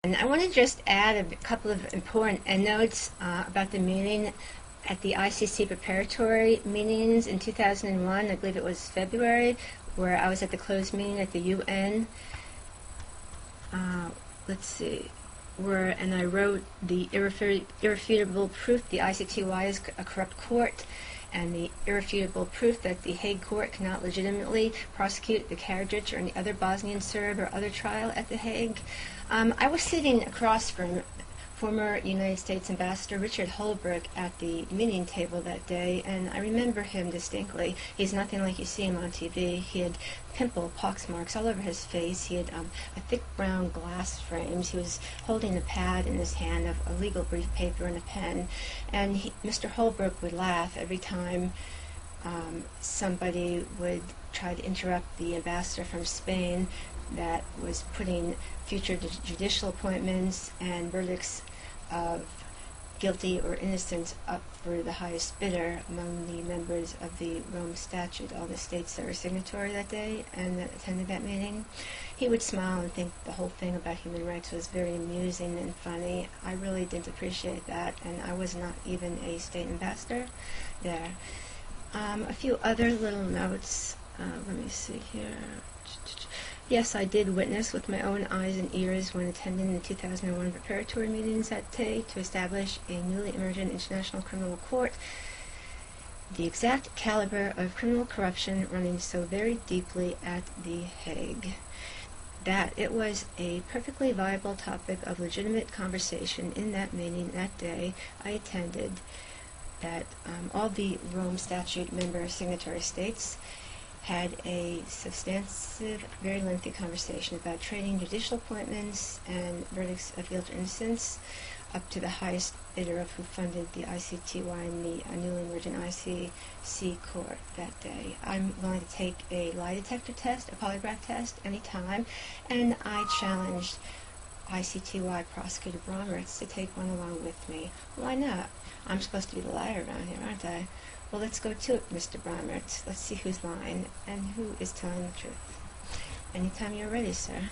And I want to just add a couple of important endnotes about the meeting at the ICC preparatory meetings in 2001. I believe it was February, where I was at the closed meeting at the UN. Let's see. And I wrote the irrefutable proof the ICTY is a corrupt court, and the irrefutable proof that the Hague Court cannot legitimately prosecute the Karadzic or any other Bosnian Serb or other trial at The Hague. I was sitting across from former United States Ambassador Richard Holbrook at the meeting table that day, and I remember him distinctly. He's nothing like you see him on TV. He had pimple pox marks all over his face. He had a thick brown glass frames. He was holding a pad in his hand of a legal brief paper and a pen, and Mr. Holbrook would laugh every time somebody would try to interrupt the ambassador from Spain that was putting future judicial appointments and verdicts of guilty or innocent up for the highest bidder among the members of the Rome Statute, all the states that were signatory that day and that attended that meeting. He would smile and think the whole thing about human rights was very amusing and funny. I really didn't appreciate that, and I was not even a state ambassador there. A few other little notes. Let me see here. Yes, I did witness with my own eyes and ears when attending the 2001 preparatory meetings that day to establish a newly emergent international criminal court, the exact caliber of criminal corruption running so very deeply at The Hague, that it was a perfectly viable topic of legitimate conversation in that meeting that day I attended, that all the Rome Statute member signatory states had a substantive, very lengthy conversation about trading judicial appointments and verdicts of guilt or innocence up to the highest bidder of who funded the ICTY and the newly emergent ICC court that day. I'm going to take a lie detector test, a polygraph test, anytime, and I challenged ICTY prosecutor Brommertz to take one along with me. Why not? I'm supposed to be the liar around here, aren't I? Well, let's go to it, Mr. Brommertz. Let's see who's lying and who is telling the truth. Anytime you're ready, sir.